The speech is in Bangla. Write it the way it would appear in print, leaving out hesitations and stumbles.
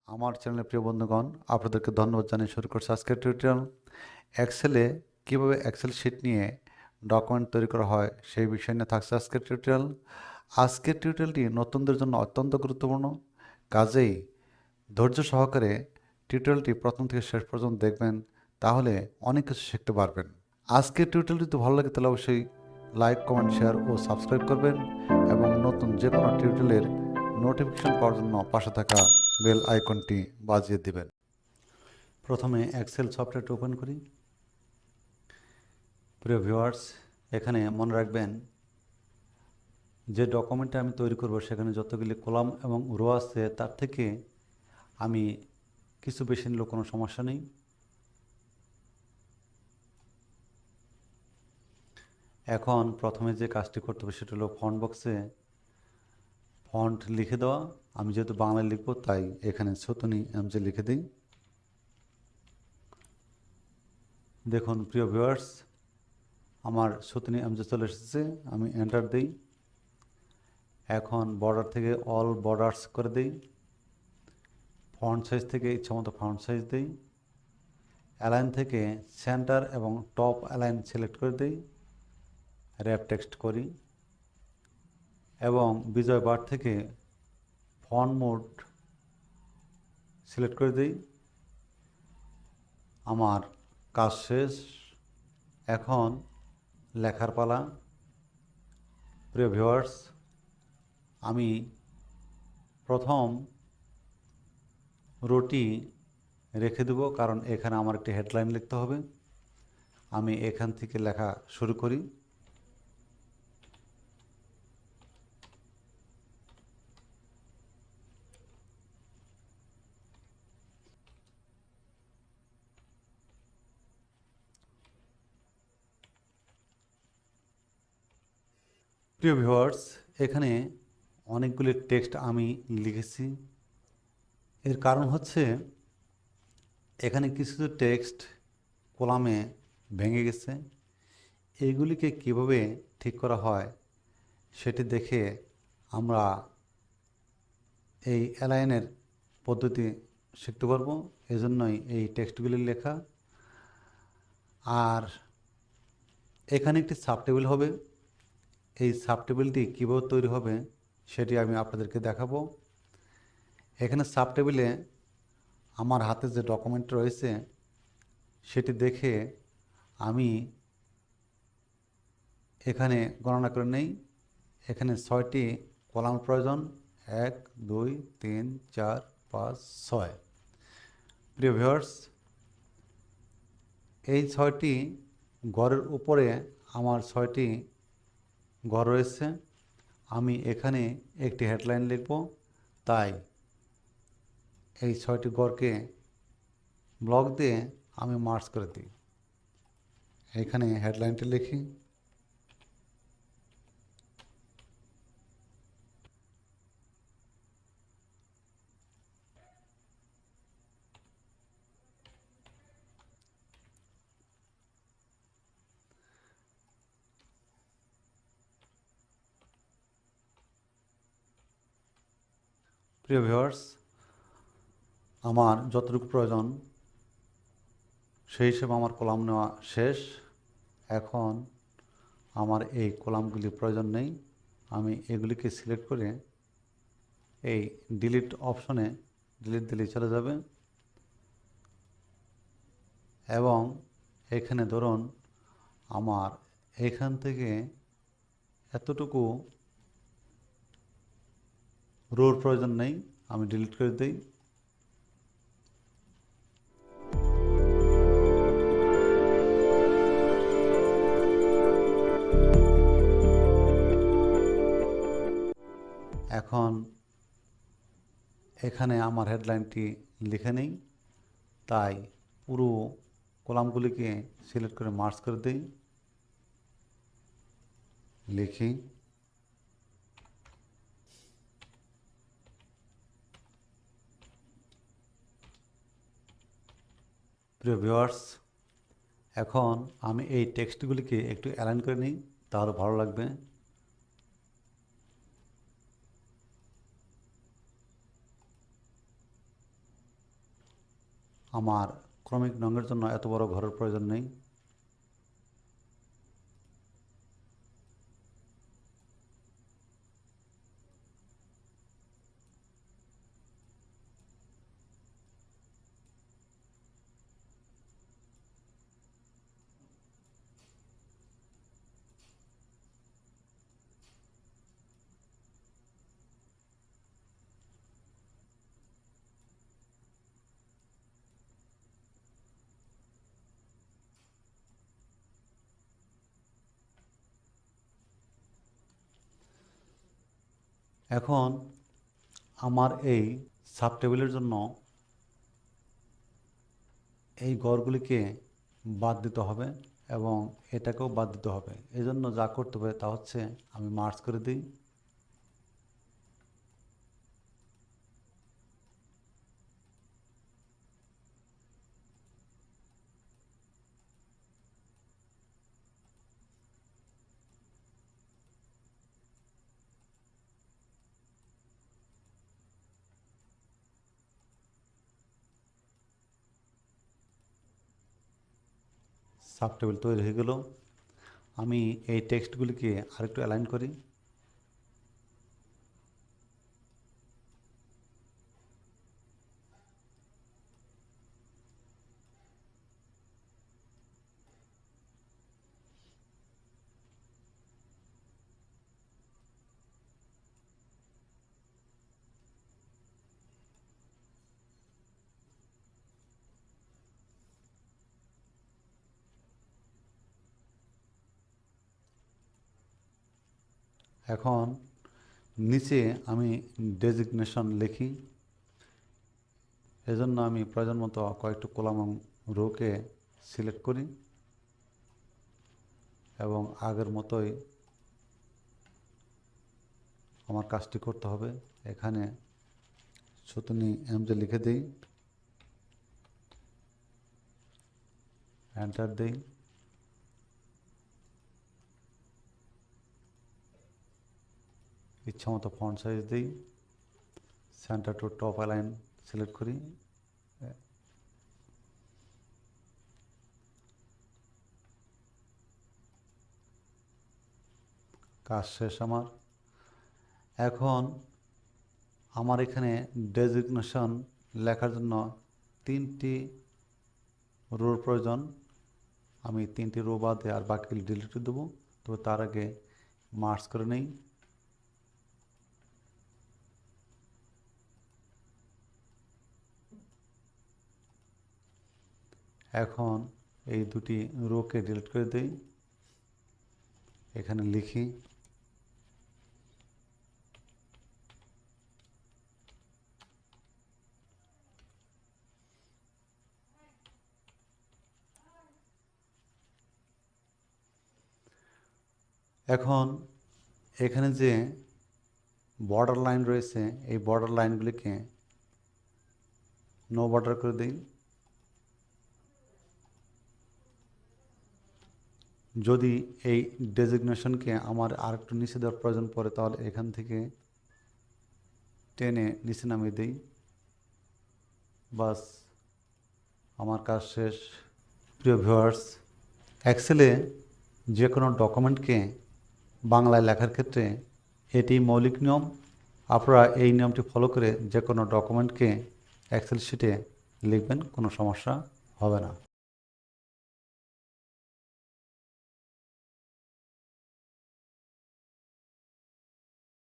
আমার চ্যানেলের প্রিয় বন্ধুগণ, আপনাদেরকে ধন্যবাদ জানিয়ে শুরু করছি আজকের টিউটোরিয়াল। এক্সেলে কীভাবে এক্সেল শিট নিয়ে ডকুমেন্ট তৈরি করা হয় সেই বিষয় নিয়ে থাকছে আজকের টিউটোরিয়াল। আজকের টিউটোরিয়ালটি নতুনদের জন্য অত্যন্ত গুরুত্বপূর্ণ, কাজেই ধৈর্য সহকারে টিউটোরিয়ালটি প্রথম থেকে শেষ পর্যন্ত দেখবেন, তাহলে অনেক কিছু শিখতে পারবেন। আজকের টিউটোরিয়ালটি যদি ভালো লাগে তাহলে অবশ্যই লাইক, কমেন্ট, শেয়ার ও সাবস্ক্রাইব করবেন এবং নতুন যে কোনো টিউটোরিয়ালের নোটিফিকেশন পাওয়ার জন্য পাশে থাকা বেল আইকনটি বাজিয়ে দিবেন। প্রথমে এক্সেল সফটওয়্যারটি ওপেন করি। প্রিয় ভিউয়ার্স, এখানে মনে রাখবেন যে ডকুমেন্টটা আমি তৈরি করব সেখানে যতগুলি কলাম এবং রো আছে তার থেকে আমি কিছু বেশি নিলেও কোনো সমস্যা নেই। এখন প্রথমে যে কাজটি করতে হবে সেটা হলো ফন্ট বক্সে ফন্ট লিখে দেওয়া। আমি যেহেতু বাংলায় লিখব তাই এখানে সতনী এমজে লিখে দিই। দেখুন প্রিয় ভিউয়ার্স, আমার সতনী এমজে চলে এসেছে, আমি এন্টার দিই। এখন বর্ডার থেকে অল বর্ডার্স করে দিই। ফন্ট সাইজ থেকে ইচ্ছামতো ফন্ট সাইজ দিই। অ্যালাইন থেকে সেন্টার এবং টপ অ্যালাইন সিলেক্ট করে দিই, র্যাপ টেক্সট করি এবং বিজয় বার থেকে ফন্ট মোড সিলেক্ট করে দিই। আমার কাজ শেষ, এখন লেখার পালা। প্রিয় ভিউয়ার্স, আমি প্রথম রোটি রেখে দেব, কারণ এখানে আমার একটি হেডলাইন লিখতে হবে। আমি এখান থেকে লেখা শুরু করি। প্রিয় ভিউয়ার্স, এখানে অনেকগুলি টেক্সট আমি লিখেছি। এর কারণ হচ্ছে এখানে কিছু টেক্সট কলামে ভেঙে গেছে। এইগুলিকে কিভাবে ঠিক করা হয় সেটি দেখে আমরা এই অ্যালাইনের পদ্ধতি শিখতে পারবো। এজন্যই এই টেক্সটগুলি লেখা। আর এখানে একটি সাবটেবিল হবে। এই সাবটেবিলটি কীভাবে তৈরি হবে সেটি আমি আপনাদেরকে দেখাবো। এখানে সাবটেবিলে আমার হাতে যে ডকুমেন্ট রয়েছে সেটি দেখে আমি এখানে গণনা করে নেই। এখানে 6টি কলাম প্রয়োজন, 1 2 3 4 5 6। প্রিয় ভিউয়ার্স, এই 6টি ঘরের উপরে আমার 6টি ঘর রয়েছে। আমি এখানে একটি হেডলাইন লিখব, তাই এই 6টি ঘরকে ব্লক দিয়ে আমি মার্জ করে দিই। এখানে হেডলাইনটি লিখি। প্রিয় ভিউয়ার্স, আমার যতটুকু প্রয়োজন সেই হিসেবে আমার কলাম নেওয়া শেষ। এখন আমার এই কলামগুলি প্রয়োজন নেই। আমি এগুলিকে সিলেক্ট করে এই ডিলিট অপশনে ডিলিট দিলেই চলে যাবে। এবং এখানে ধরুন আমার এখান থেকে এতটুকু রোর প্রয়োজন নেই, আমি ডিলিট করে দিই। এখন এখানে আমার হেডলাইনটি লিখে নেই, তাই পুরো কলামগুলিকে সিলেক্ট করে মার্জ করে দিই, লিখি। প্রিয় ভিউয়ার্স, এখন আমি এই টেক্সটগুলিকে একটু অ্যালাইন করে নিই, তাহলে ভালো লাগবে। আমার ক্রমিক নঙের জন্য এত বড় ঘরের প্রয়োজন নেই। এখন আমার এই সাব টেবিলের জন্য এই ঘরগুলিকে বাদ দিতে হবে এবং এটাকেও বাদ দিতে হবে। এজন্য যা করতে হবে তা হচ্ছে আমি মার্জ করে দিই। সাব টেবিল তৈরি হয়ে গেল। আমি এই টেক্সটগুলিকে আরেকটু অ্যালাইন করি। এখন নিচে আমি ডেজিগনেশন লিখি। এজন্য আমি প্রয়োজন মতো কয়েকটি কলাম রোকে সিলেক্ট করি এবং আগের মতোই আমার কাজটি করতে হবে। এখানে সুতনি এমজে লিখে দিই, এন্টার দিই। ইচ্ছা মতো ফন্ট সাইজ দিই, centre to top align select করি। কাজ শেষ আমার। এখন আমার এখানে ডেজিগনেশন লেখার জন্য 3টি রোর প্রয়োজন। আমি 3টি রো বাদে আর বাকি ডিলিট দেবো। তো তার আগে মার্জ করে নেই। এখন এই দুটি রোকে ডিলিট করে দেই। এখানে লিখি এখন এখানে যে বর্ডার লাইন রয়েছে এই বর্ডার লাইনগুলিকে নো বর্ডার করে দিই। যদি এই ডেজিগনেশনকে আমার আরেকটু নিচে দেওয়ার প্রয়োজন পড়ে তাহলে এখান থেকে টেনে নিচে নামিয়ে দিই। বাস আমার কাজ শেষ। প্রিয় ভিউয়ার্স, এক্সেলে যে কোনো ডকুমেন্টকে বাংলায় লেখার ক্ষেত্রে এটি মৌলিক নিয়ম। আপনারা এই নিয়মটি ফলো করে যে কোনো ডকুমেন্টকে এক্সেল শিটে লিখবেন, কোনো সমস্যা হবে না।